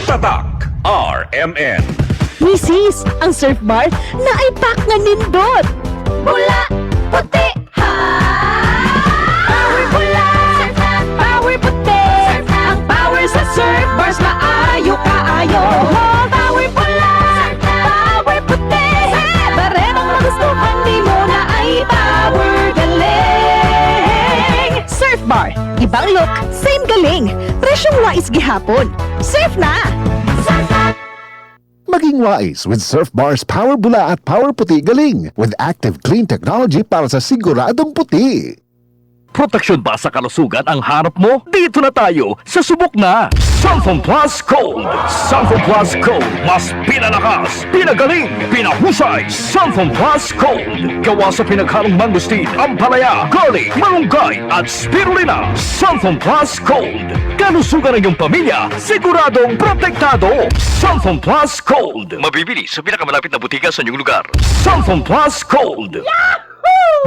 Tatak RMN. Misis, ang surf bar na ay pack nga nindot. Bula, puti, ha! Power bula, power puti. Ang power sa surf bars maayo kaayo. Power bula, power puti. Baremong magustuhan ni mo na ay power galing. Surf bar, ibang look, same galing. Presyong wais gihapon. Surf na! Maging wise with Surf Bar's Power Bula at Power Puti Galing with active clean technology para sa siguradong puti. Proteksyon ba sa kalusugan ang hanap mo? Dito na tayo sa subok na Sunfoam Plus Gold. Sunfoam Plus Gold, mas pinalakas, pinagaling, pinahusay. Sunfoam Plus Gold, gawa sa pinaghalong mangustin, ampalaya, garlic, malunggay at spirulina. Sunfoam Plus Gold, kalusugan ng iyong pamilya, siguradong protektado. Sunfoam Plus Gold, mabibili sa pinakamalapit na butika sa inyong lugar. Sunfoam Plus Gold.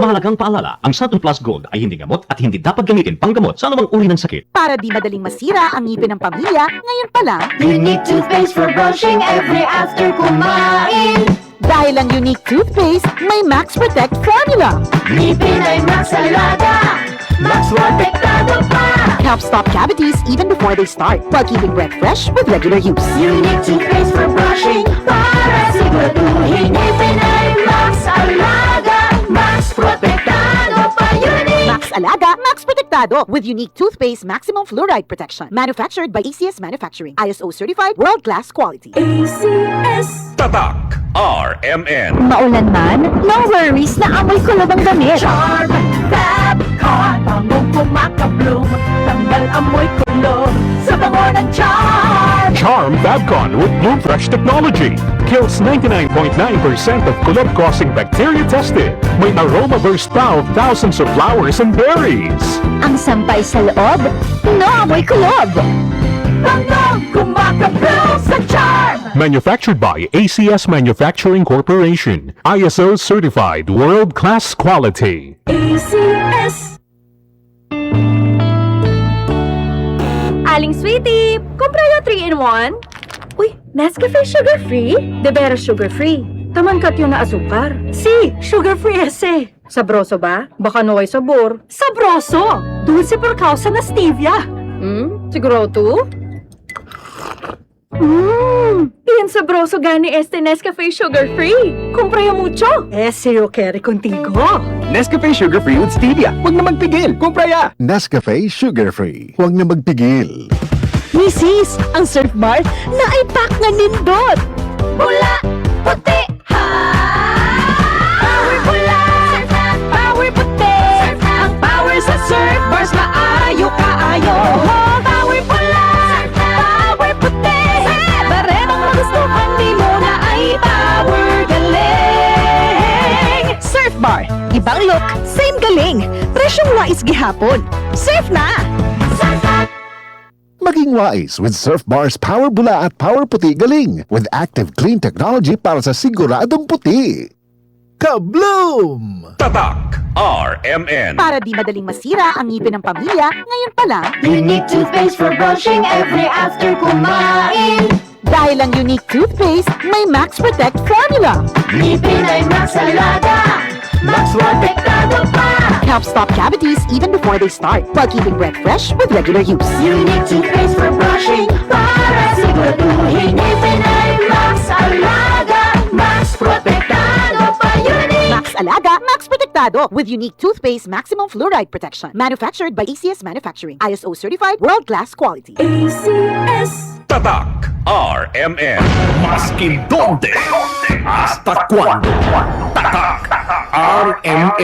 Mahalagang paalala, ang Sunfoam Plus Gold ay hindi gamot at hindi dapat gamitin panggamot sa anumang uri ng sakit. Para di madaling masira ang ngipin ng pamilya, ngayon pa lang, Unique toothpaste for brushing every after kumain. dahil ang unique toothpaste, may Max Protect formula. Ngipin ay Max Alaga, Max Protektado pa. Helps stop cavities even before they start, while keeping breath fresh with regular use. Unique toothpaste for brushing para siguraduhin ngipin ay Max Alaga, Max Protektado pa. Unique. Max Alaga, Max Protectado with unique toothpaste maximum fluoride protection. Manufactured by ACS Manufacturing. ISO certified world-class quality. ACS. Tatak RMN. Maulan man, no worries na amoy kulob ang damit. Charm, Fabcon, bangong kumakabloom, tanggal amoy kulog sa bango ng Charm. Charm Fabcon with Bloom Fresh technology kills 99.9% of kulob-causing bacteria tested. May aroma burst pa of thousands of flowers and berries. Ang sampay sa loob, no amoy kulob. Bangong kumakabloom sa Charm. Manufactured by ACS Manufacturing Corporation. ISO certified world-class quality. ACS. Aling Sweetie, kumpra na 3-in-1. Uy, Nescafe sugar-free? De veras sugar-free. Taman yun na asukar. Si, sugar-free ese. Sabroso ba? Baka no ay sabor. Sabroso! Dulce por causa na stevia. Siguro to? Bien sabroso gani este Nescafe sugar-free. Compraya mucho. Ese yo quiere contigo. Nescafe Sugar Free with Stevia. Huwag na magpigil, kumpra ya! Nescafe Sugar Free. Huwag na magpigil. Misis, ang surf bar na ay pack nga nindot. Bula, puti, ha! Power bula, power puti. Ang power sa surf bars maayo kaayo. Power bula, power puti. Baremong magustuhan ni mo na ay power galing. Surf bar, ibang look, same galing. Presyong wais gihapon. Surf na! Maging wise with Surf Bar's Power Bula at Power Puti Galing with active clean technology para sa siguradong puti. Kabloom! Tatak RMN. Para di madaling masira ang ngipin ng pamilya, ngayon pa lang, Unique toothpaste for brushing every after kumain. dahil ang unique toothpaste, may Max Protect formula. Ngipin ay Max Alaga, Max Protektado pa. Helps stop cavities even before they start, while keeping breath fresh with regular use. Unique toothpaste for brushing para siguraduhin ngipin ay Max Alaga, Max Protektado pa. Unique. Max Alaga, Max Protectado with unique toothpaste maximum fluoride protection. Manufactured by ACS Manufacturing. ISO certified world-class quality. ACS. Tatak RMN. Maskin donde, hasta cuando. Tatak RMN.